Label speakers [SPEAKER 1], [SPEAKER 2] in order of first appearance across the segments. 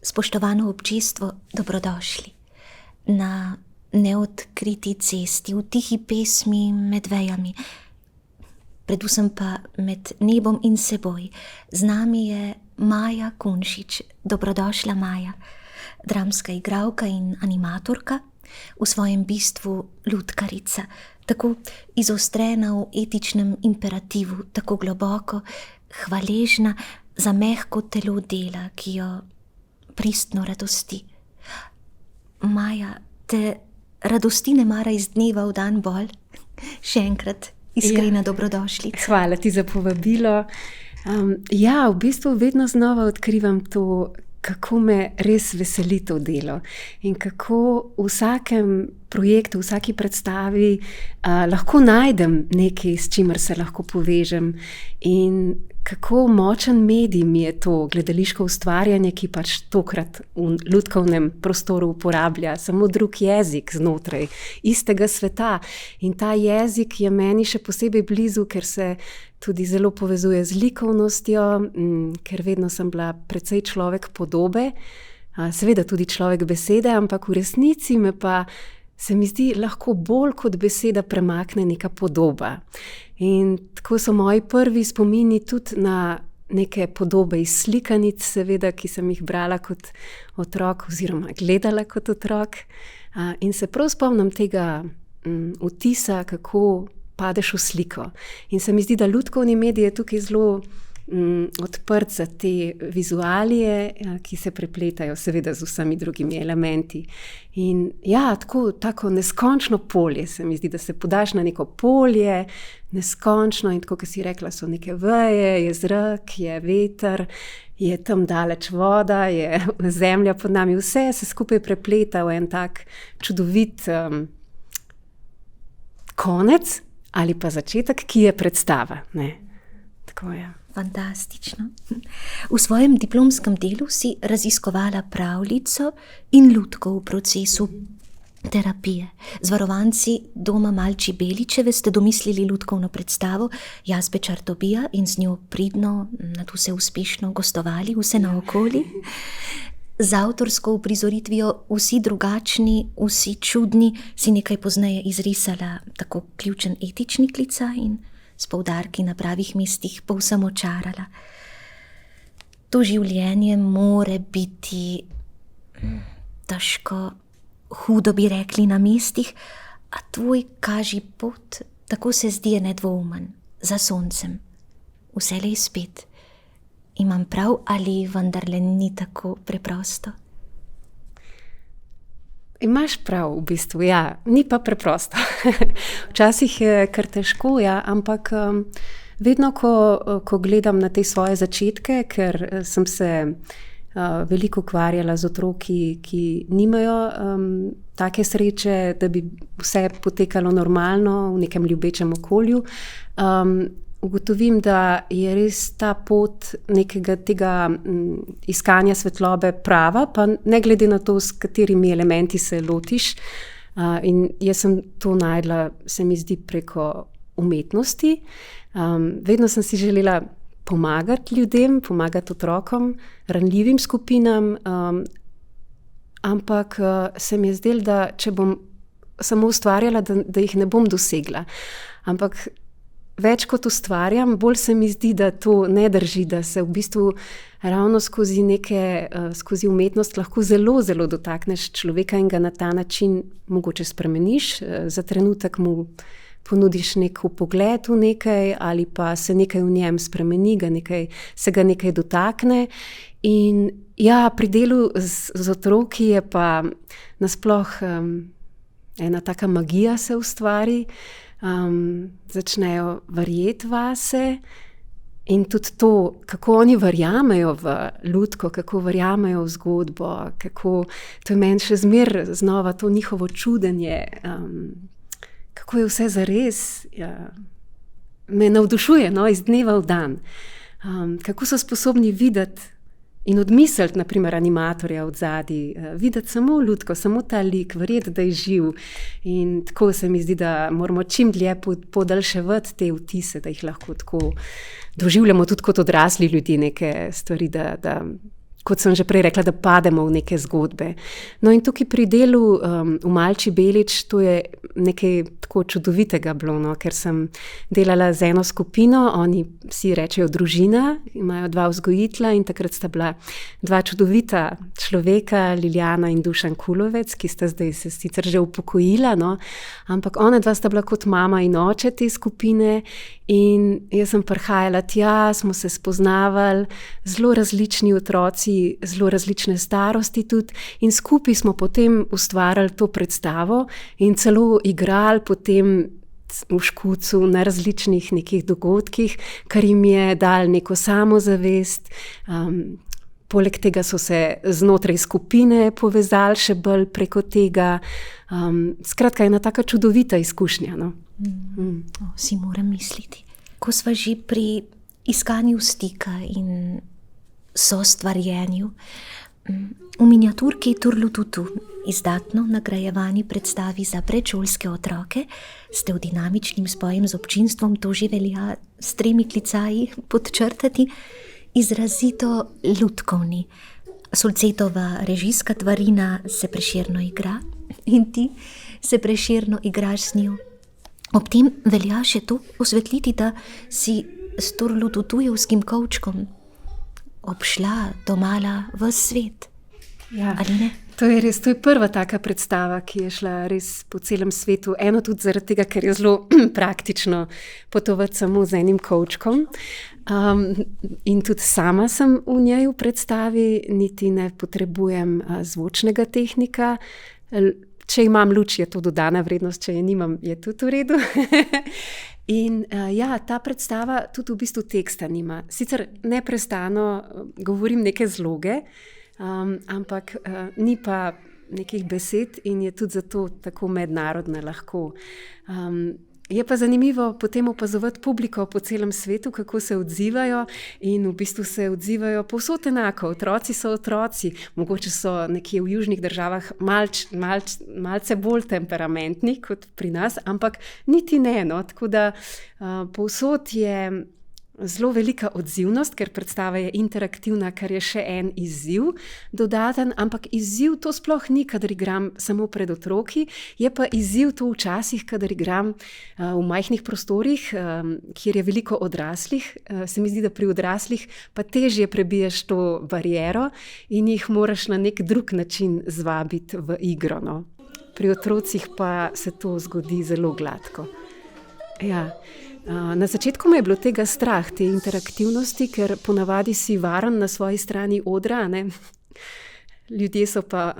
[SPEAKER 1] Spoštovano občestvo, dobrodošli. Na neodkriti cesti, v tihi pesmi med vejami, predvsem pa med nebom in seboj. Z nami je Maja Kunšič. Dobrodošla, Maja. Dramska igralka in animatorka, v svojem bistvu lutkarica. Tako izostrena v etičnem imperativu, tako globoko, hvaležna za mehko telo dela, ki jo pristno radosti. Maja, te radosti ne mara iz dneva v dan bolj? Še enkrat iskrena dobrodošlica.
[SPEAKER 2] Hvala ti za povabilo. V bistvu vedno znova odkrivam to, kako me res veseli to delo in kako v vsakem projektu, v vsaki predstavi lahko najdem nekaj, s čimer se lahko povežem, in kako močen medij mi je to gledališko ustvarjanje, ki pač tokrat v lutkovnem prostoru uporablja samo drug jezik znotraj istega sveta. In ta jezik je meni še posebej blizu, ker se tudi zelo povezuje z likovnostjo, ker vedno sem bila precej človek podobe, seveda tudi človek besede, ampak v resnici me pa se mi zdi lahko bolj kot beseda premakne neka podoba. In tako so moji prvi spomini tudi na neke podobe iz slikanic, seveda, ki sem jih brala kot otrok oziroma gledala kot otrok. In se prav spomnim tega vtisa, kako padeš v sliko. In se mi zdi, da lutkovni medij je tukaj zelo odprt za te vizualije, ki se prepletajo seveda z vsemi drugimi elementi. In tako neskončno polje, se mi zdi, da se podaš na neko polje, neskončno, in tako, kot si rekla, so neke veje, je zrak, je veter, je tam daleč voda, je zemlja pod nami, vse se skupaj prepleta v en tak čudovit konec ali pa začetek, ki je predstava. Tako je.
[SPEAKER 1] Fantastično. V svojem diplomskem delu si raziskovala pravljico in lutko v procesu terapije. Z varovanci doma Malči Beličeve ste domislili lutkovno predstavo Jazbe Čartobija in z njo pridno, nadvse uspešno gostovali vse naokoli. Z avtorsko uprizoritvijo Vsi drugačni, vsi čudni si nekaj pozneje izrisala tako ključen etični klica in s poudarki na pravih mestih povsem očarala. To življenje more biti težko, hudo bi rekli na mestih, a tvoj kaži pot, tako se zdi, je nedvoumen, za soncem. Vselej spet. Imam prav ali vendarle ni tako preprosto?
[SPEAKER 2] Imaš prav, v bistvu, ni pa preprosto. Včasih je kar težko, ampak vedno, ko gledam na te svoje začetke, ker sem se veliko ukvarjala z otroki, ki nimajo take sreče, da bi vse potekalo normalno v nekem ljubečem okolju, ugotovim, da je res ta pot nekega tega iskanja svetlobe prava, pa ne glede na to, s katerimi elementi se lotiš. In jaz sem to našla, se mi zdi, preko umetnosti. Vedno sem si želela pomagati ljudem, pomagati otrokom, ranljivim skupinam, ampak se mi je zdelo, da če bom samo ustvarjala, da jih ne bom dosegla. Ampak več kot ustvarjam, bolj se mi zdi, da to ne drži, da se v bistvu ravno skozi umetnost lahko zelo, zelo dotakneš človeka in ga na ta način mogoče spremeniš, za trenutek mu ponudiš nek vpogled v nekaj ali pa se nekaj v njem spremeni, se ga nekaj dotakne. In pri delu z otroki je pa nasploh ena taka magija se ustvari, začnejo verjeti vase in tudi to, kako oni verjamejo v lutko, kako verjamejo v zgodbo, to je meni še zmeraj znova to njihovo čudenje, kako je vse zares, me navdušuje iz dneva v dan. Kako so sposobni videti in odmisliti, na primer, animatorja od zadaj, videti samo lutko, samo ta lik, verjeti, da je živ. In tako se mi zdi, da moramo čim dlje podaljševati te vtise, da jih lahko tako doživljamo tudi kot odrasli ljudje, neke stvari, da kot sem že prej rekla, da pademo v neke zgodbe. No in tukaj pri delu v Malči Belič, to je nekaj tako čudovitega bilo, no, ker sem delala z eno skupino, oni vsi rečejo družina, imajo 2 vzgojitelja in takrat sta bila 2 čudovita človeka, Liljana in Dušan Kulovec, ki sta zdaj se sicer že upokojila, no, ampak ona 2 sta bila kot mama in oče te skupine in jaz sem prihajala tja, smo se spoznavali, zelo različni otroci, zelo različne starosti tudi in skupaj smo potem ustvarjali to predstavo in celo igrali potem v Škucu na različnih nekih dogodkih, kar jim je dal neko samozavest. Poleg tega so se znotraj skupine povezali še bolj preko tega. Skratka, ena taka čudovita izkušnja. No?
[SPEAKER 1] Si moram misliti. Ko sva že pri iskanju stika in sostvarjenju, v miniaturki Turlututu, izdatno nagrajevani predstavi za predšolske otroke, ste v dinamičnim spojem z občinstvom, to že velja s 3 klicaji podčrtati, izrazito lutkovni. Sulcetova režijska tvarina se prešerno igra in ti se prešerno igraš z njo. Ob tem velja še to osvetliti, da si s Turlututujevskim kovčkom obšla domala v svet.
[SPEAKER 2] Ja,
[SPEAKER 1] ali ne?
[SPEAKER 2] To je res, to je prva taka predstava, ki je šla res po celem svetu. Eno tudi zaradi tega, ker je zelo praktično potovati samo z enim kovčkom. In tudi sama sem v njej v predstavi, niti ne potrebujem zvočnega tehnika. Če imam luč, je to dodana vrednost, če je nimam, je tudi v redu. In ta predstava tudi v bistvu teksta nima. Sicer neprestano govorim neke zloge, ampak ni pa nekih besed in je tudi zato tako mednarodna lahko. Je pa zanimivo potem opazovati publiko po celem svetu, kako se odzivajo in v bistvu se odzivajo povsod enako. Otroci so otroci, mogoče so nekje v južnih državah malce bolj temperamentni kot pri nas, ampak niti ne, no. Tako da povsod je zelo velika odzivnost, ker predstava je interaktivna, kar je še en izziv dodaten, ampak izziv to sploh ni, kadar igram samo pred otroki, je pa izziv to včasih, kadar igram v majhnih prostorih, kjer je veliko odraslih. Se mi zdi, da pri odraslih pa težje prebiješ to bariero in jih moraš na nek drug način zvabiti v igro, no. Pri otrocih pa se to zgodi zelo gladko. Ja. Na začetku me je bilo tega strah, te interaktivnosti, ker ponavadi si varen na svoji strani odra, ne? Ljudje so pa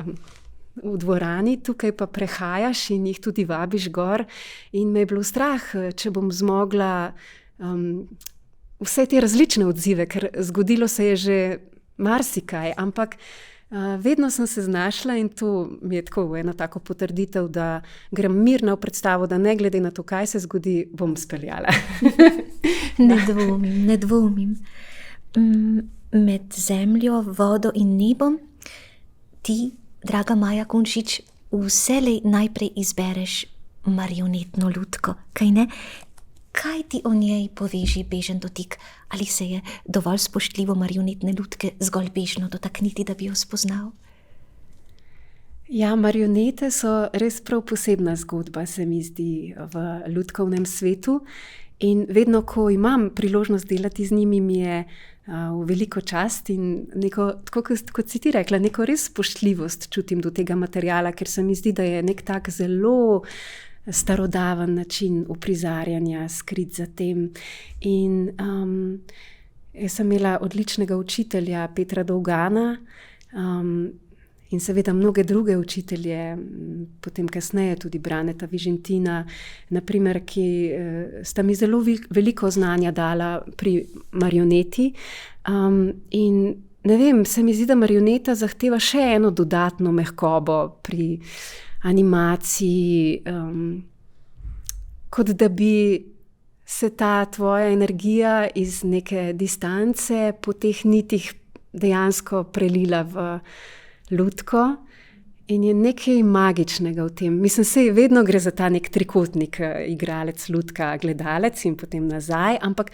[SPEAKER 2] v dvorani, tukaj pa prehajaš in jih tudi vabiš gor in me je bilo strah, če bom zmogla vse te različne odzive, ker zgodilo se je že marsikaj, ampak vedno sem se znašla in to mi je tako ena tako potrditev, da grem mirno v predstavo, da ne glede na to, kaj se zgodi, bom speljala.
[SPEAKER 1] Ne dvomim. Med zemljo, vodo in nebom ti, draga Maja Kunšič, vselej najprej izbereš marionetno lutko, kaj ne? Kaj ti o njej poveži bežen dotik? Ali se je dovolj spoštljivo marionetne lutke zgolj bežno dotakniti, da bi jo spoznal?
[SPEAKER 2] Ja, marionete so res prav posebna zgodba, se mi zdi, v lutkovnem svetu. In vedno, ko imam priložnost delati z njimi, mi je v veliko čast in neko, tako kot si ti rekla, neko res spoštljivost čutim do tega materiala, ker se mi zdi, da je nek tak zelo starodaven način uprizarjanja skrit za tem. In jaz sem imela odličnega učitelja Petra Dolgana in seveda mnoge druge učitelje, potem kasneje tudi Braneta Vižentina, naprimer, ki sta mi zelo veliko znanja dala pri marioneti. In ne vem, se mi zdi, da marioneta zahteva še eno dodatno mehkobo pri animaciji, kot da bi se ta tvoja energija iz neke distance po teh nitih dejansko prelila v lutko in je nekaj magičnega v tem. Mislim, sej vedno gre za ta nek trikotnik, igralec, lutka, gledalec in potem nazaj, ampak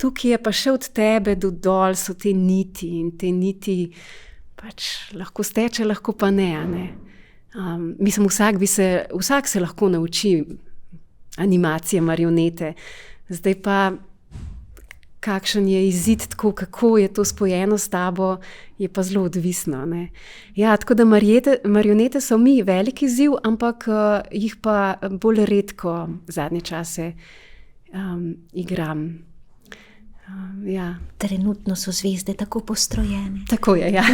[SPEAKER 2] tukaj je pa še od tebe do dol so te niti in te niti pač lahko steče, lahko pa ne, a ne. Mislim, vsak se lahko nauči animacije, marionete. Zdaj pa, kakšen je izid, tako, kako je to spojeno s tabo, je pa zelo odvisno, ne. Ja, tako da marionete so mi velik izziv, ampak jih pa bolj redko zadnje čase igram. Ja.
[SPEAKER 1] Trenutno so zvezde tako postrojene.
[SPEAKER 2] Tako je, ja.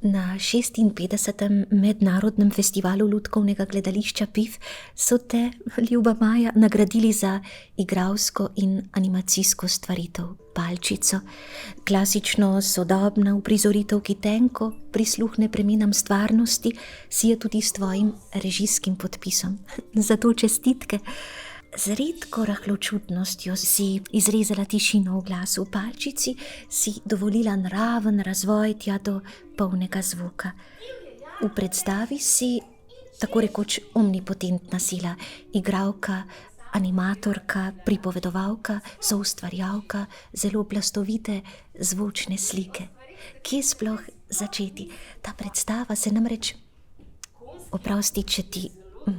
[SPEAKER 1] Na 56. mednarodnem festivalu lutkovnega gledališča PIF so te, ljuba Maja, nagradili za igralsko in animacijsko stvaritev Palčico. Klasično sodobna uprizoritev, ki tenko prisluhne preminam stvarnosti, si je tudi s tvojim režijskim podpisom. Zato čestitke. Z redko rahločutnostjo si izrezala tišino v glasu. V Palčici si dovolila naraven razvoj tja do polnega zvoka. V predstavi si tako rekoč omnipotentna sila, igralka, animatorka, pripovedovalka, soustvarjalka, zelo blastovite zvočne slike. Kje sploh začeti? Ta predstava se namreč, oprosti, če ti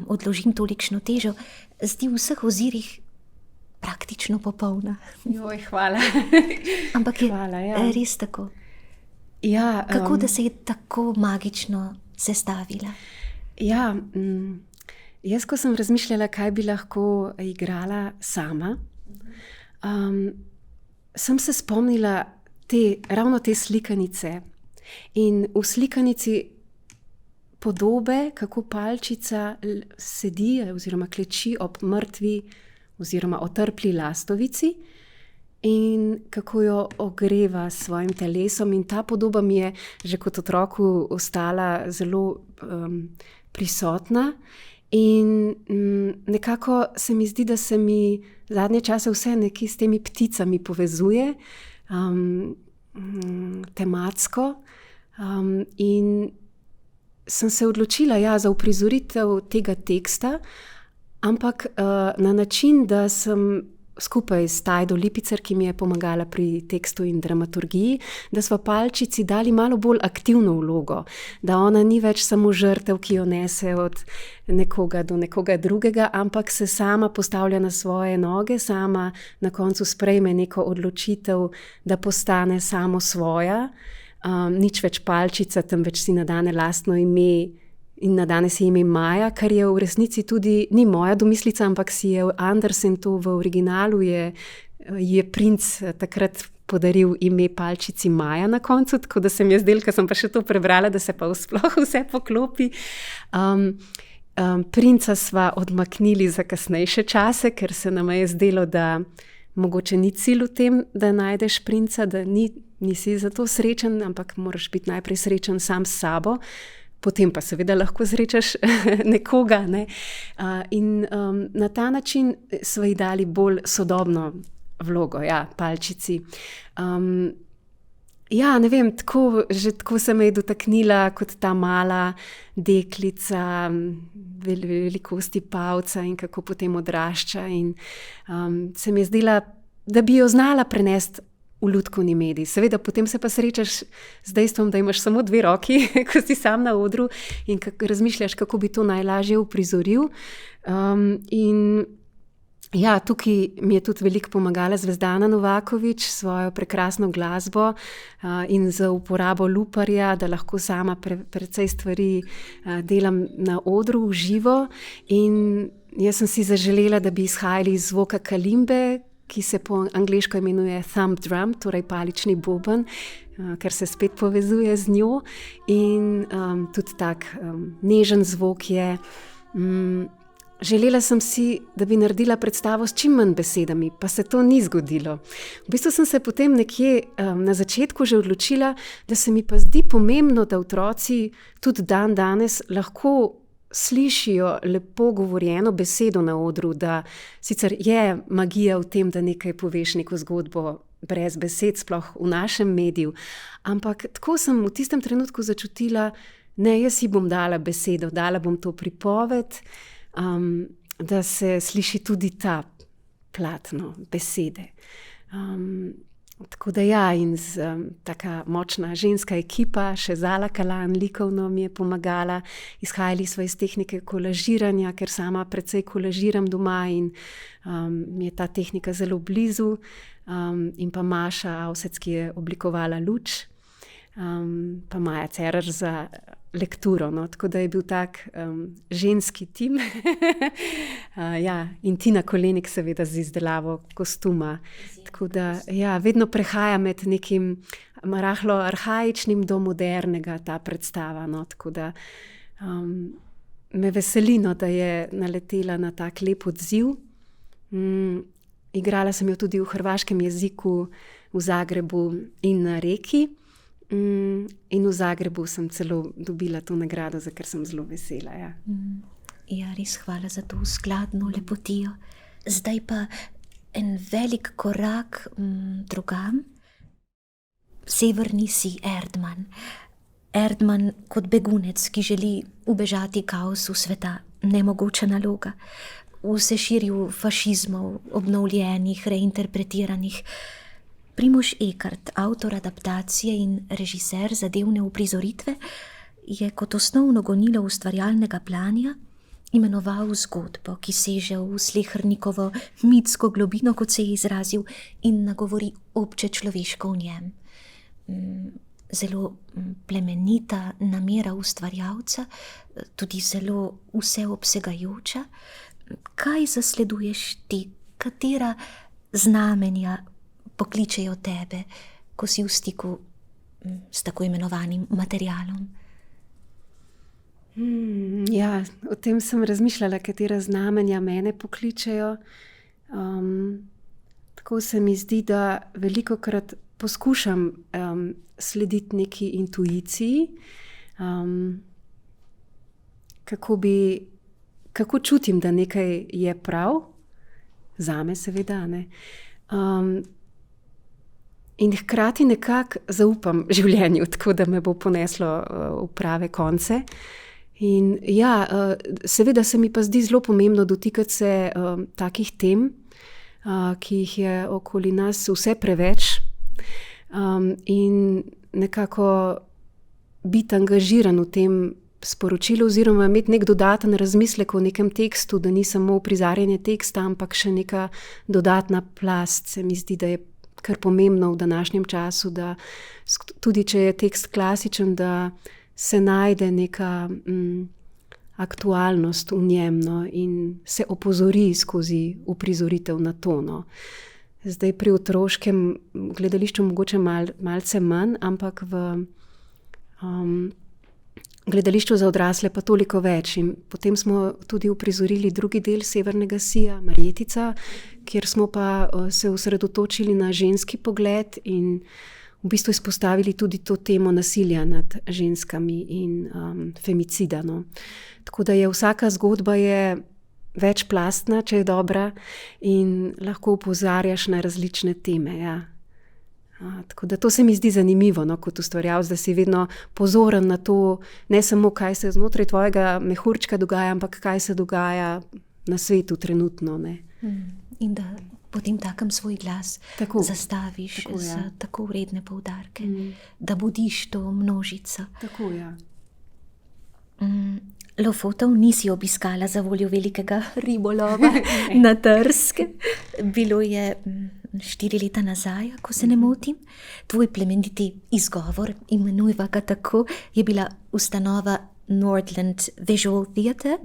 [SPEAKER 1] odložim tolikšno težo, zdi v vseh ozirih praktično popolna.
[SPEAKER 2] Joj, hvala.
[SPEAKER 1] Ampak je res tako.
[SPEAKER 2] Ja,
[SPEAKER 1] kako da se je tako magično sestavila?
[SPEAKER 2] Ja, jaz, ko sem razmišljala, kaj bi lahko igrala sama, sem se spomnila ravno te slikanice. In v slikanici podobe, kako Palčica sedi oziroma kleči ob mrtvi oziroma otrpli lastovici in kako jo ogreva s svojim telesom. In ta podoba mi je že kot otroku ostala zelo prisotna. In nekako se mi zdi, da se mi zadnje čase vse nekaj s temi pticami povezuje, tematsko. In sem se odločila za uprizoritev tega teksta, ampak na način, da sem skupaj s Tajdo Lipicer, ki mi je pomagala pri tekstu in dramaturgiji, da sva Palčici dali malo bolj aktivno vlogo, da ona ni več samo žrtev, ki jo nese od nekoga do nekoga drugega, ampak se sama postavlja na svoje noge, sama na koncu sprejme neko odločitev, da postane samo svoja. Nič več Palčica, temveč si nadane lastno ime in nadane si ime Maja, kar je v resnici tudi ni moja domislica, ampak si je Andersen to v originalu je princ takrat podaril ime Palčici Maja na koncu, tako da se mi je zdelo, ko sem pa še to prebrala, da se pa sploh vse poklopi. Princa sva odmaknili za kasnejše čase, ker se nama je zdelo, da mogoče ni cilj v tem, da najdeš princa, da nisi zato srečen, ampak moraš biti najprej srečen sam s sabo, potem pa seveda lahko srečaš nekoga, ne. In na ta način sva ji dali bolj sodobno vlogo, Palčici. Ne vem, že tako se me je dotaknila kot ta mala deklica velikosti pavca in kako potem odrašča. In se mi je zdela, da bi jo znala prenesti v lutkovni medij. Seveda, potem se pa srečaš z dejstvom, da imaš samo 2 roki, ko si sam na odru in razmišljaš, kako bi to najlažje uprizoril. Tukaj mi je tudi veliko pomagala Zvezdana Novaković s svojo prekrasno glasbo in z uporabo luparja, da lahko sama precej stvari delam na odru v živo. In jaz sem si zaželela, da bi izhajali iz zvoka kalimbe, ki se po angleško imenuje thumb drum, torej palični boben, ker se spet povezuje z njo. In tudi tak nežen zvok je. Želela sem si, da bi naredila predstavo s čim manj besedami, pa se to ni zgodilo. V bistvu sem se potem nekje na začetku že odločila, da se mi pa zdi pomembno, da otroci tudi danes lahko slišijo lepo govorjeno besedo na odru, da sicer je magija v tem, da nekaj poveš, neko zgodbo brez besed, sploh v našem mediju, ampak tako sem v tistem trenutku začutila, ne, jaz si bom dala besedo, dala bom to pripoved, da se sliši tudi ta platno besede. Tako da ja, in taka močna ženska ekipa, še Zala Kalan, likovno mi je pomagala. Izhajali smo iz tehnike kolažiranja, ker sama precej kolažiram doma in mi je ta tehnika zelo blizu. In pa Maša Avsec, ki je oblikovala luč, pa Maja Cerar za lekturo. No? Tako da je bil tak ženski tim. Ja, in Tina Kolenik seveda z izdelavo kostuma. Tako da ja, vedno prehaja med nekim rahlo arhaičnim do modernega ta predstava. No? Tako da me veseli, no, da je naletela na tak lep odziv. Igrala sem jo tudi v hrvaškem jeziku v Zagrebu in na Reki. In v Zagrebu sem celo dobila to nagrado, za kar sem zelo vesela. Ja.
[SPEAKER 1] Ja, res hvala za to skladno lepotijo. Zdaj pa en velik korak drugam. Severni si Erdman. Erdman kot begunec, ki želi ubežati kaosu sveta. Nemogoča naloga. V seširju fašizmov, obnovljenih, reinterpretiranih. Primož Ekart, avtor adaptacije in režiser zadevne uprizoritve, je kot osnovno gonilo ustvarjalnega planja imenoval zgodbo, ki seže v slehernikovo mitsko globino, kot se je izrazil, in nagovori obče človeško v njem. Zelo plemenita namera ustvarjalca, tudi zelo vseobsegajoča. Kaj zasleduješ ti? Katera znamenja pokličejo tebe, ko si v stiku s tako imenovanim materialom?
[SPEAKER 2] Ja, o tem sem razmišljala, katera znamenja mene pokličejo. Tako se mi zdi, da velikokrat poskušam slediti neki intuiciji, kako čutim, da nekaj je prav, zame seveda, ne. In hkrati nekako zaupam življenju, tako da me bo poneslo v prave konce. In ja, seveda se mi pa zdi zelo pomembno dotikati se takih tem, ki jih je okoli nas vse preveč, in nekako biti angažiran v tem sporočilu oziroma imeti nek dodaten razmislek o nekem tekstu, da ni samo uprizarjanje teksta, ampak še neka dodatna plast. Se mi zdi, da je kar pomembno v današnjem času, da tudi če je tekst klasičen, da se najde neka aktualnost v njem, no, in se opozori skozi uprizoritev na to. No. Zdaj pri otroškem gledališču mogoče malce manj, ampak v gledališču za odrasle pa toliko več. In potem smo tudi uprizorili drugi del Severnega sija, Marjetica, kjer smo pa se osredotočili na ženski pogled in v bistvu izpostavili tudi to temo nasilja nad ženskami in femicida. No. Tako da je vsaka zgodba je večplastna, če je dobra, in lahko opozarjaš na različne teme. Ja. Tako da to se mi zdi zanimivo, no, kot ustvarjalec, da si vedno pozoren na to, ne samo kaj se znotraj tvojega mehurčka dogaja, ampak kaj se dogaja na svetu trenutno. Ne.
[SPEAKER 1] In da potem takem svoj glas zastaviš za tako vredne poudarke, da budiš to množico.
[SPEAKER 2] Tako, ja.
[SPEAKER 1] Lofotov nisi obiskala za voljo velikega ribolova na Trske. Bilo je 4 leta nazaj, ko se ne motim. Tvoj plemeniti izgovor, imenujva ga tako, je bila ustanova Nordland Visual Theatre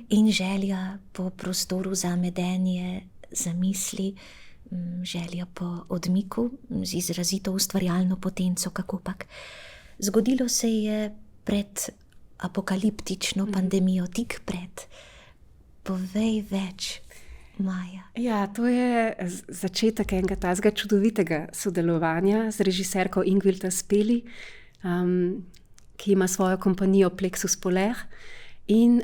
[SPEAKER 1] in želja po prostoru za medenje zamisli, želja po odmiku z izrazito ustvarjalno potenco, kakopak. Zgodilo se je pred apokaliptično pandemijo, tik pred. Povej več, Maja.
[SPEAKER 2] Ja, to je začetek enega tazga čudovitega sodelovanja z režiserko Ingvilda Speli, ki ima svojo kompanijo Plexus Poler. In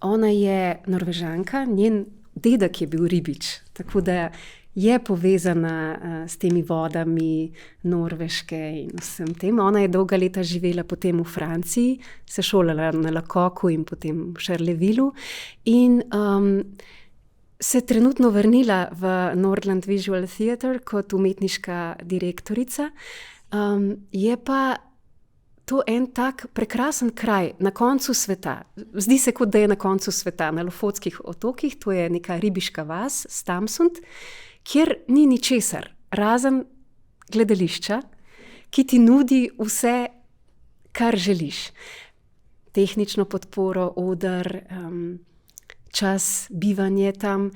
[SPEAKER 2] ona je Norvežanka, njen dedek je bil ribič, tako da je povezana s temi vodami Norveške in vsem tem. Ona je dolga leta živela potem v Franciji, se šolala na Lecoqu in potem v Charlevillu. In se trenutno vrnila v Nordland Visual Theatre kot umetniška direktorica. Je pa to en tak prekrasen kraj na koncu sveta. Zdi se, kot da je na koncu sveta, na Lofotskih otokih, to je neka ribiška vas, Stamsund, kjer ni ničesar, razen gledališča, ki ti nudi vse, kar želiš. Tehnično podporo, oder, čas, bivanje tam.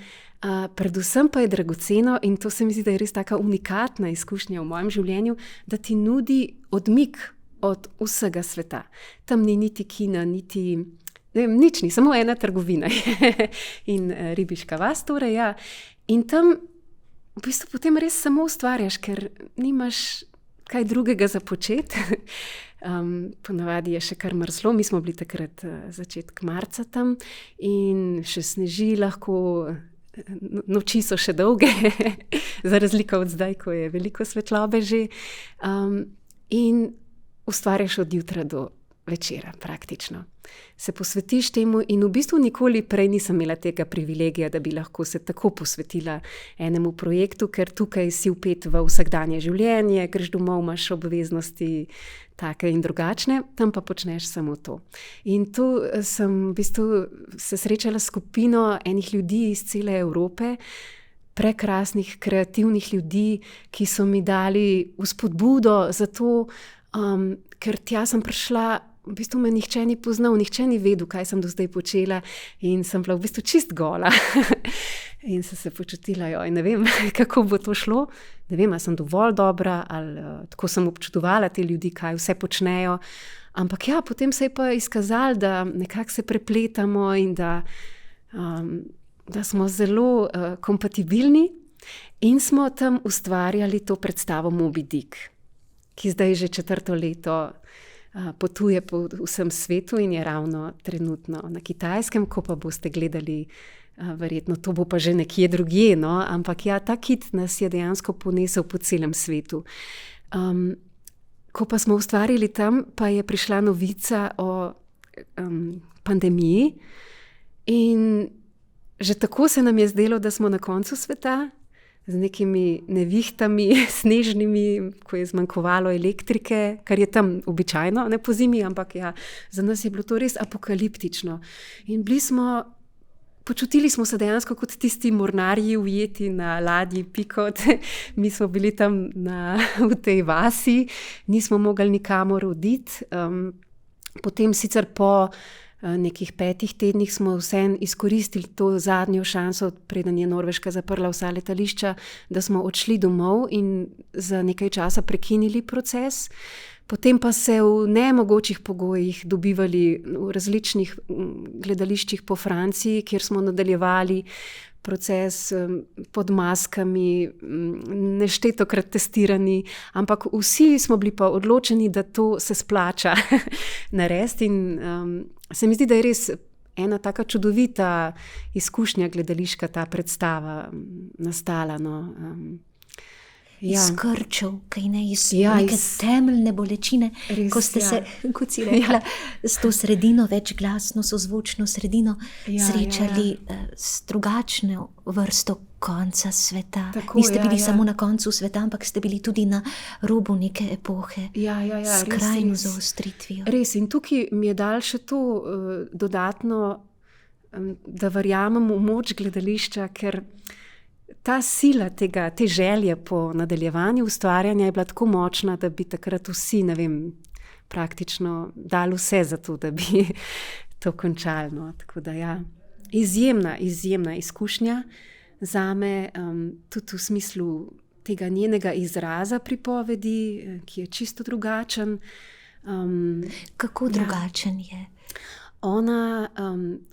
[SPEAKER 2] Predvsem pa je dragoceno, in to se mi zdi, da je res taka unikatna izkušnja v mojem življenju, da ti nudi odmik od vsega sveta. Tam ni niti kina, niti ne vem, nič ni, samo ena trgovina in ribiška vas, torej, ja. In tam v bistvu potem res samo ustvarjaš, ker nimaš kaj drugega za početi. Ponavadi je še kar mrzlo, mi smo bili takrat začetek marca tam in še sneži lahko, noči so še dolge, za razliko od zdaj, ko je veliko svetlobe že. In ustvarjaš od jutra do večera praktično. Se posvetiš temu in v bistvu nikoli prej nisem imela tega privilegija, da bi lahko se tako posvetila enemu projektu, ker tukaj si vpet v vsakdanje življenje, greš domov, imaš obveznosti take in drugačne, tam pa počneš samo to. In tu sem v bistvu se srečala s skupino enih ljudi iz cele Evrope, prekrasnih, kreativnih ljudi, ki so mi dali vzpodbudo za to, ker tja sem prišla, v bistvu me nihče ni poznal, nihče ni vedel, kaj sem do zdaj počela in sem bila v bistvu čist gola. In sem se počutila, ne vem, kako bo to šlo, ne vem, ali sem dovolj dobra, ali tako sem občudovala te ljudi, kaj vse počnejo. Ampak ja, potem se je pa izkazalo, da nekako se prepletamo in da smo zelo kompatibilni in smo tam ustvarjali to predstavo Moby Dick, ki zdaj že 4. leto potuje po vsem svetu in je ravno trenutno na Kitajskem, ko pa boste gledali, verjetno to bo pa že nekje drugje, no? Ampak ja, ta kit nas je dejansko ponesel po celem svetu. Ko pa smo ustvarili tam, pa je prišla novica o pandemiji in že tako se nam je zdelo, da smo na koncu sveta, z nekimi nevihtami, snežnimi, ko je zmanjkovalo elektrike, kar je tam običajno, ne po zimi, ampak ja, za nas je bilo to res apokaliptično. In počutili smo se dejansko kot tisti mornarji ujeti na ladji Pikot. Mi smo bili tam v tej vasi, nismo mogli nikamor oditi. Potem sicer po nekih 5 tednih smo vseeno izkoristili to zadnjo šanso, preden je Norveška zaprla vsa letališča, da smo odšli domov in za nekaj časa prekinili proces. Potem pa se v nemogočih pogojih dobivali v različnih gledališčih po Franciji, kjer smo nadaljevali proces pod maskami, neštetokrat testirani, ampak vsi smo bili pa odločeni, da to se splača narediti in se mi zdi, da je res ena taka čudovita izkušnja gledališka, ta predstava nastala, no.
[SPEAKER 1] Iz krčev, kaj ne, iz neke temeljne bolečine, res, ko ste se, kot si rekla, s to sredino, večglasno, sozvočno sredino srečali s drugačno vrsto konca sveta. Tako, niste bili samo na koncu sveta, ampak ste bili tudi na robu neke epohe, s skrajno zaostritvijo.
[SPEAKER 2] Res, in tukaj mi je dal še to dodatno, da verjamem v moč gledališča, ker ta sila te želje po nadaljevanju ustvarjanja je bila tako močna, da bi takrat vsi, ne vem, praktično dali vse za to, da bi to končali, no. Tako da ja, izjemna izkušnja zame, tudi v smislu tega njenega izraza pripovedi, ki je čisto drugačen.
[SPEAKER 1] Kako drugačen je?
[SPEAKER 2] Ona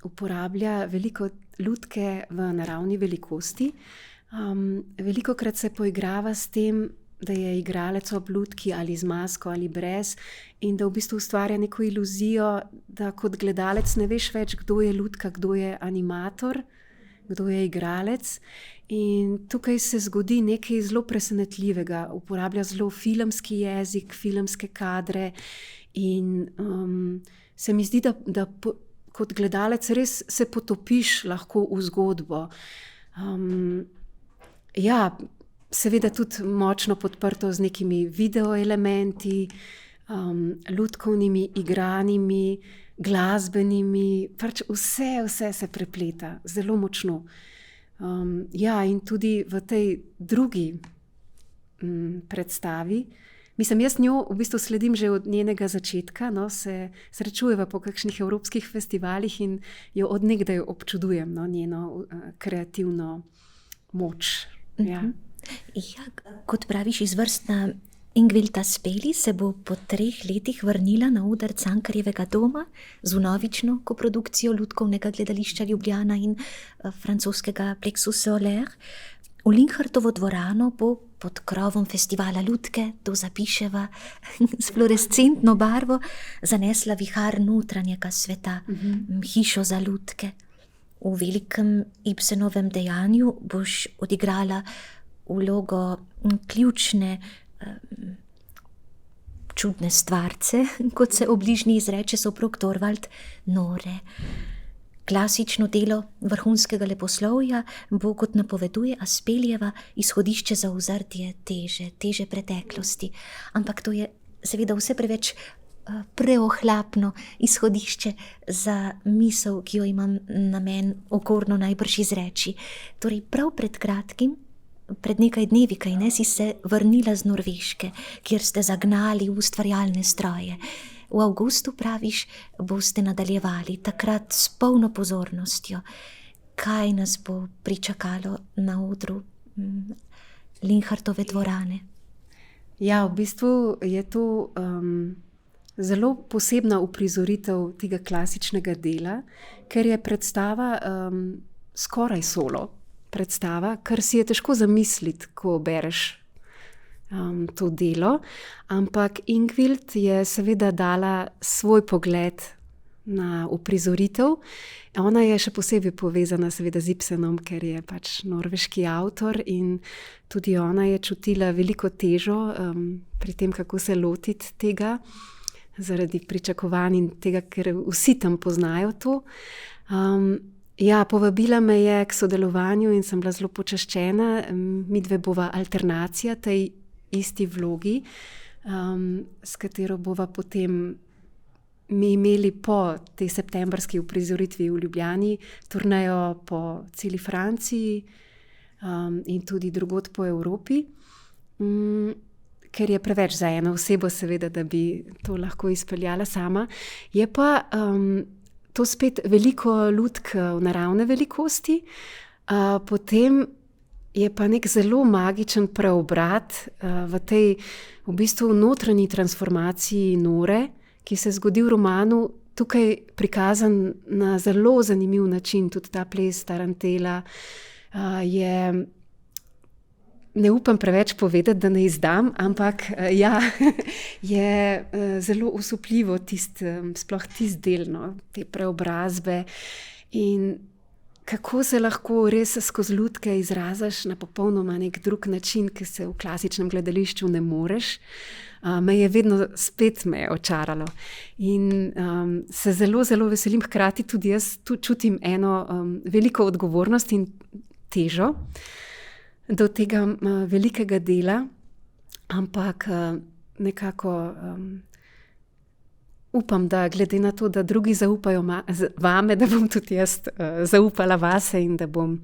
[SPEAKER 2] uporablja veliko lutke v naravni velikosti. Velikokrat se poigrava s tem, da je igralec ob lutki ali z masko ali brez in da v bistvu ustvarja neko iluzijo, da kot gledalec ne veš več, kdo je lutka, kdo je animator, kdo je igralec. In tukaj se zgodi nekaj zelo presenetljivega. Uporablja zelo filmski jezik, filmske kadre in se mi zdi, da kot gledalec res se potopiš lahko v zgodbo. Ja, seveda tudi močno podprto z nekimi videoelementi, lutkovnimi, igranimi, glasbenimi, pač vse se prepleta, zelo močno. Ja, in tudi v tej drugi predstavi, mislim, jaz njo v bistvu sledim že od njenega začetka, no, se srečujeva po kakšnih evropskih festivalih in jo od nekdaj občudujem, no, njeno kreativno moč. Ja.
[SPEAKER 1] Ja, kot praviš, izvrstna Ingvilda Speli se bo po 3 letih vrnila na oder Cankarjevega doma z vnovično koprodukcijo Lutkovnega gledališča Ljubljana in francoskega Plexus Solaire. V Linhartovo dvorano bo pod krovom festivala Lutke, to zapiševa, s fluorescentno barvo zanesla vihar notranjega sveta, hišo za lutke. V velikem Ibsenovem dejanju boš odigrala vlogo ključne, čudne stvarce, kot se v bližnji izreče soprog Torvald, Nore. Klasično delo vrhunskega leposlovja bo, kot napoveduje Aspelijeva, izhodišče za ozrtje teže preteklosti. Ampak to je seveda vse preveč preohlapno izhodišče za misel, ki jo imam namen okorno najbrž izreči. Torej, prav pred kratkim, pred nekaj dnevi, kaj ne, si se vrnila z Norveške, kjer ste zagnali ustvarjalne stroje. V avgustu, praviš, boste nadaljevali, takrat s polno pozornostjo. Kaj nas bo pričakalo na odru Linhartove dvorane?
[SPEAKER 2] Ja, v bistvu je to zelo posebna uprizoritev tega klasičnega dela, ker je predstava skoraj solo predstava, kar si je težko zamisliti, ko bereš to delo, ampak Ingvild je seveda dala svoj pogled na uprizoritev. Ona je še posebej povezana seveda z Ibsenom, ker je pač norveški avtor in tudi ona je čutila veliko težo pri tem, kako se lotiti tega, zaradi pričakovanj in tega, ker vsi tam poznajo to. Ja, povabila me je k sodelovanju in sem bila zelo počaščena. Midve bova alternacija tej isti vlogi, s katero bova potem mi imeli po tej septembrski uprizoritvi v Ljubljani turnejo po celi Franciji in tudi drugod po Evropi, ker je preveč za eno osebo seveda, da bi to lahko izpeljala sama. Je pa to spet veliko lutk v naravne velikosti, potem je pa nek zelo magičen preobrat v tej v bistvu notranji transformaciji Nore, ki se zgodi v romanu, tukaj prikazan na zelo zanimiv način. Tudi ta ples Tarantela je, ne upam preveč povedati, da ne izdam, ampak ja, je zelo osupljivo sploh tisti del, no, te preobrazbe in kako se lahko res skozi lutke izraziš na popolnoma nek drug način, ki se v klasičnem gledališču ne moreš. Me je vedno spet očaralo. In se zelo, zelo veselim, hkrati tudi jaz tu čutim eno veliko odgovornost in težo do tega velikega dela, ampak nekako upam, da glede na to, da drugi zaupajo vame, da bom tudi jaz zaupala vase in da bom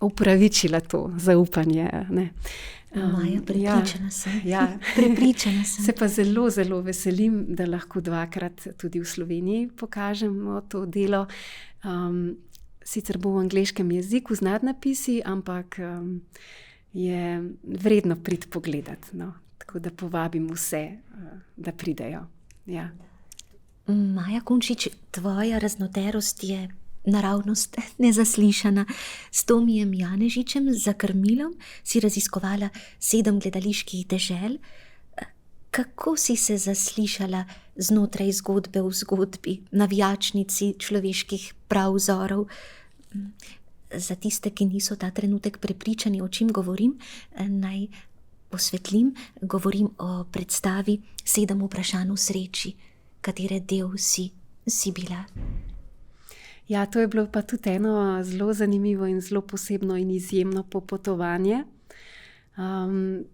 [SPEAKER 2] upravičila to zaupanje. Ne.
[SPEAKER 1] Maja, prepričana sem.
[SPEAKER 2] Ja.
[SPEAKER 1] Prepričana sem.
[SPEAKER 2] Se pa zelo, zelo veselim, da lahko 2-krat tudi v Sloveniji pokažemo to delo. Sicer bo v angleškem jeziku z nadnapisi, ampak je vredno priti pogledati. No. Tako da povabim vse, da pridejo. Ja.
[SPEAKER 1] Maja Kunčič, tvoja raznoterost je naravnost nezaslišana. S Tomijem Janežičem za krmilom si raziskovala 7 gledaliških dežel. Kako si se zaslišala znotraj zgodbe v zgodbi, navijačnici človeških pravzorov? Za tiste, ki niso ta trenutek prepričani, o čem govorim, naj osvetlim, govorim o predstavi 7 vprašanj v sreči, katere del si bila.
[SPEAKER 2] Ja, to je bilo pa tudi eno zelo zanimivo in zelo posebno in izjemno popotovanje.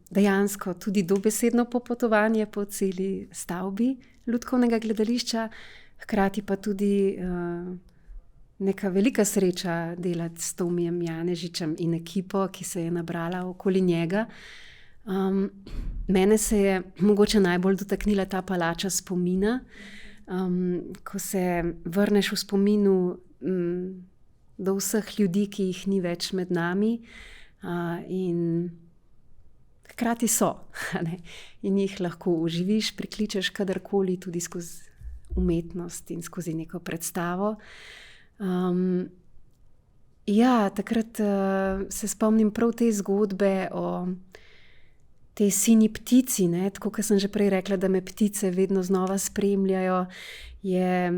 [SPEAKER 2] Dejansko tudi dobesedno popotovanje po celi stavbi Lutkovnega gledališča, hkrati pa tudi neka velika sreča delati s Tomijem Janežičem in ekipo, ki se je nabrala okoli njega. Mene se je mogoče najbolj dotaknila ta palača spomina, ko se vrneš v spominu do vseh ljudi, ki jih ni več med nami, in hkrati so, ne? In jih lahko uživiš, prikličeš kadarkoli, tudi skozi umetnost in skozi neko predstavo. Ja, takrat se spomnim prav te zgodbe o tej sinji ptici, ne? Tako kot sem že prej rekla, da me ptice vedno znova spremljajo, je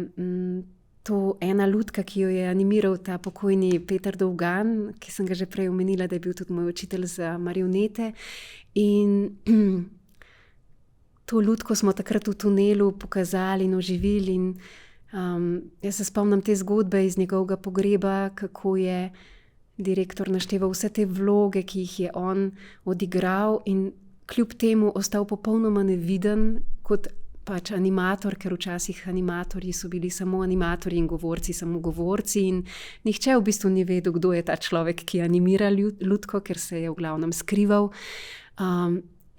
[SPEAKER 2] to ena lutka, ki jo je animiral ta pokojni Peter Dolgan, ki sem ga že prej omenila, da je bil tudi moj učitelj za marionete. In to lutko smo takrat v tunelu pokazali in oživili. In jaz se spomnim te zgodbe iz njegovega pogreba, kako je direktor našteval vse te vloge, ki jih je on odigral, in kljub temu ostal popolnoma neviden kot pač animator, ker včasih animatorji so bili samo animatorji in govorci samo govorci, in nihče v bistvu ni vedel, kdo je ta človek, ki animira lutko, ker se je v glavnem skrival.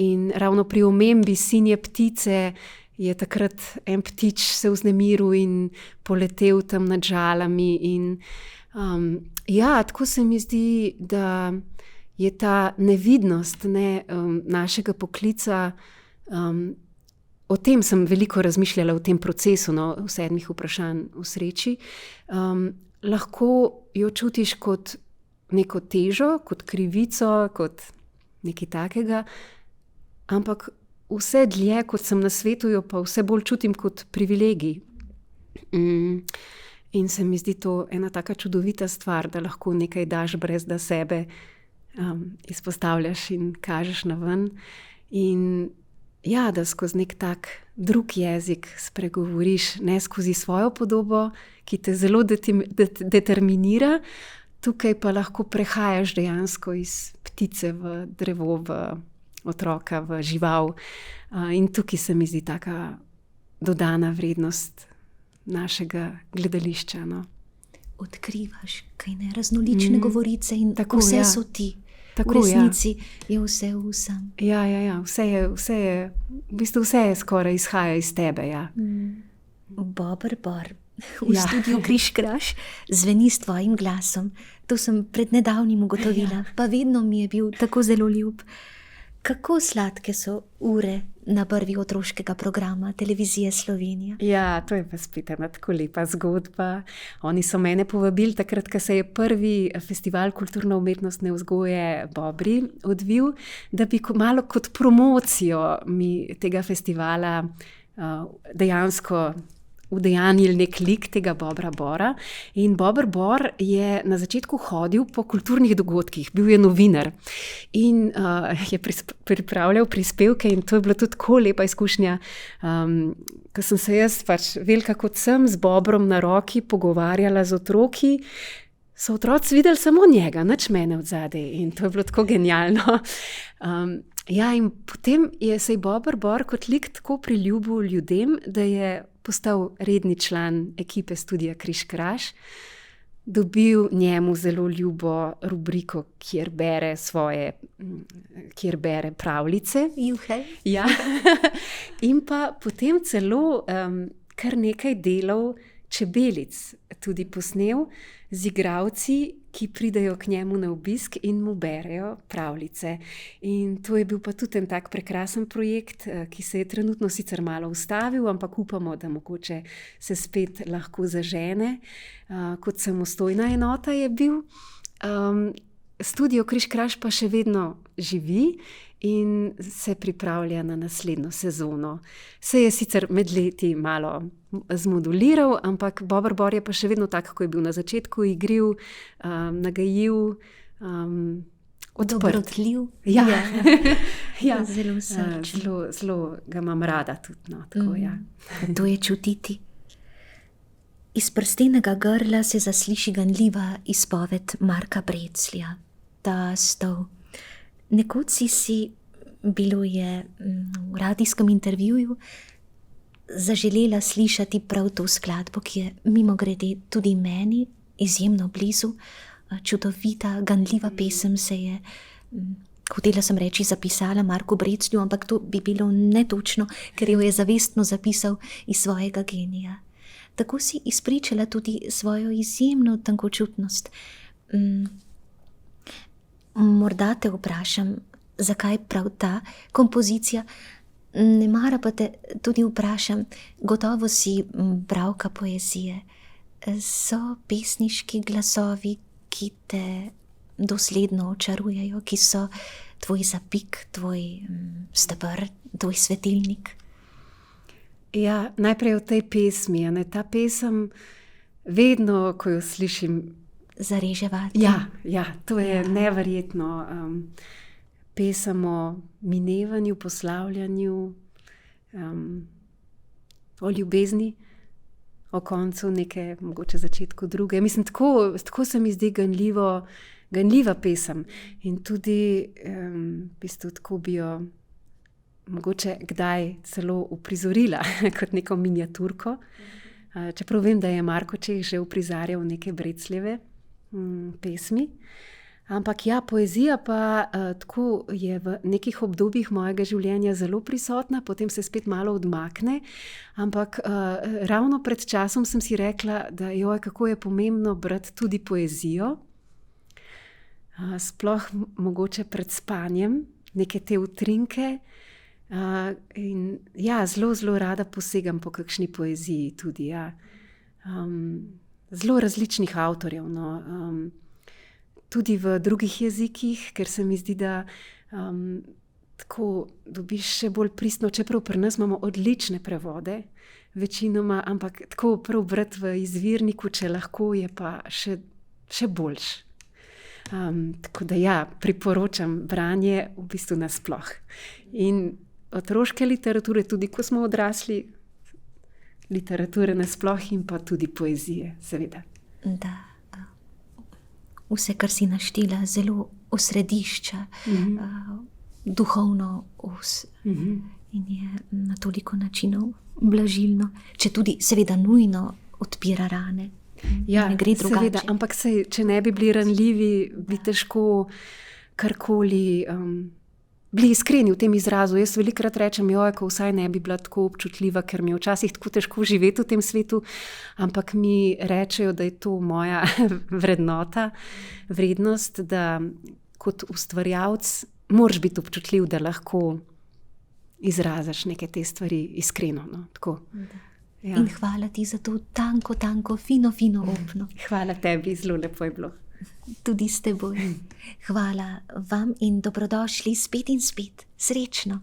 [SPEAKER 2] In ravno pri omembi sinje ptice je takrat en ptič se vznemiril in poletel tam nad žalami. In ja, tako se mi zdi, da je ta nevidnost našega poklica, o tem sem veliko razmišljala v tem procesu, v 7 vprašanj v sreči. Lahko jo čutiš kot neko težo, kot krivico, kot nekaj takega, ampak vse dlje, kot sem na svetu, jo pa vse bolj čutim kot privilegij. In se mi zdi to ena taka čudovita stvar, da lahko nekaj daš, brez da sebe izpostavljaš in kažeš na ven. In ja, da skozi nek tak drug jezik spregovoriš, ne skozi svojo podobo, ki te zelo determinira, tukaj pa lahko prehajaš dejansko iz ptice v drevo, v otroka, v žival. In tukaj se mi zdi taka dodana vrednost našega gledališča. No.
[SPEAKER 1] Odkrivaš, kaj ne, raznolične govorice in
[SPEAKER 2] tako,
[SPEAKER 1] vse
[SPEAKER 2] ja.
[SPEAKER 1] so ti.
[SPEAKER 2] Tako,
[SPEAKER 1] v resnici je vse vsem.
[SPEAKER 2] Ja. Vse je, v bistvu vse je skoraj izhaja iz tebe, ja.
[SPEAKER 1] Bober Bor v studiu Križ Kraž zveni s tvojim glasom. To sem pred nedavnim ugotovila, pa vedno mi je bil tako zelo ljub. Kako sladke so ure na brvi otroškega programa Televizije Slovenija?
[SPEAKER 2] Ja, to je pa spet ena tako lepa zgodba. Oni so mene povabili takrat, ko se je prvi festival kulturno-umetnostne vzgoje Bobri odvil, da bi malo kot promocijo mi tega festivala dejansko udejanjili nek lik tega Bobra Bora. In Bober Bor je na začetku hodil po kulturnih dogodkih, bil je novinar in je pripravljal prispevke, in to je bila tudi tako lepa izkušnja, ko sem se jaz pač velika kot sem z Bobrom na roki pogovarjala z otroki, so otroci videli samo njega, nič mene odzadaj, in to je bilo tako genialno. Ja, in potem se je Bober Bor kot lik tako priljubil ljudem, da je postal redni član ekipe studia Križ Kraž, dobil njemu zelo ljubo rubriko, kjer bere pravljice.
[SPEAKER 1] Juhej.
[SPEAKER 2] Ja. In pa potem celo kar nekaj delov Čebelic tudi posnel z igralci, ki pridejo k njemu na obisk in mu berejo pravljice. In to je bil pa tudi en tak prekrasen projekt, ki se je trenutno sicer malo ustavil, ampak upamo, da mogoče se spet lahko zažene. Kot samostojna enota je bil. Studio Križ Kraž pa še vedno živi in se pripravlja na naslednjo sezono. Se je sicer med leti malo zmoduliral, ampak Bober Bor je pa še vedno tak, ko je bil na začetku, igriv, nagajiv, odprt.
[SPEAKER 1] Dobrotljiv.
[SPEAKER 2] Ja.
[SPEAKER 1] Ja. Zelo srčen.
[SPEAKER 2] Zelo ga imam rada tudi. No, tako, ja.
[SPEAKER 1] To je čutiti. Iz prstenega grla se zasliši ganljiva izpoved Marka Breclja. Ta stol. Nekoč si, bilo je v radijskem intervjuju, zaželela slišati prav to skladbo, ki je mimogrede tudi meni izjemno blizu. Čudovita, ganljiva pesem se je, hotela sem reči, zapisala Marku Breclju, ampak to bi bilo netočno, ker jo je zavestno zapisal iz svojega genija. Tako si izpričala tudi svojo izjemno tankočutnost. Morda te vprašam, zakaj prav ta kompozicija, nemara pa te tudi vprašam, gotovo si bralka poezije. So pesniški glasovi, ki te dosledno očarujejo, ki so tvoj zapik, tvoj steber, tvoj svetilnik?
[SPEAKER 2] Ja, najprej o tej pesmi. Ta pesem, vedno, ko jo slišim,
[SPEAKER 1] zareže vate.
[SPEAKER 2] Ja, to je neverjetno. Pesem o minevanju, poslavljanju, o ljubezni, o koncu neke, mogoče začetku druge. Mislim, tako se mi zdi ganljiva pesem. In tudi v bistvu tako bi jo mogoče kdaj celo uprizorila kot neko miniaturko. Čeprav vem, da je Marko Čeh že uprizarjal neke Brecljeve pesmi. Ampak ja, poezija pa tako je v nekih obdobjih mojega življenja zelo prisotna, potem se spet malo odmakne. Ampak ravno pred časom sem si rekla, da kako je pomembno brati tudi poezijo. Sploh mogoče pred spanjem, neke te utrinke. In ja, zelo rada posegam po kakšni poeziji tudi, ja. Zelo različnih avtorjev, no. Tudi v drugih jezikih, ker se mi zdi, da tako dobiš še bolj pristno, čeprav pri nas imamo odlične prevode, večinoma, ampak tako prav brati v izvirniku, če lahko, je pa še boljš. Tako da ja, priporočam branje v bistvu nasploh. In otroške literature, tudi ko smo odrasli, literature nasploh in pa tudi poezije, seveda.
[SPEAKER 1] Da. Vse, kar si naštela, zelo osredišča duhovno os. In je na toliko načinov blažilno, če tudi seveda nujno odpira rane.
[SPEAKER 2] Ja,
[SPEAKER 1] ne gre drugače.
[SPEAKER 2] Seveda, ampak če ne bi bili ranljivi, bi težko karkoli bili iskreni v tem izrazu. Jaz velikokrat rečem, ko vsaj ne bi bila tako občutljiva, ker mi je včasih tako težko živeti v tem svetu, ampak mi rečejo, da je to moja vrednota, vrednost, da kot ustvarjalec moraš biti občutljiv, da lahko izraziš neke te stvari iskreno. No? Tako. Ja.
[SPEAKER 1] In hvala ti za to tanko, fino opno.
[SPEAKER 2] Hvala tebi, zelo lepo je bilo.
[SPEAKER 1] Tudi s teboj. Hvala vam in dobrodošli spet in spet. Srečno.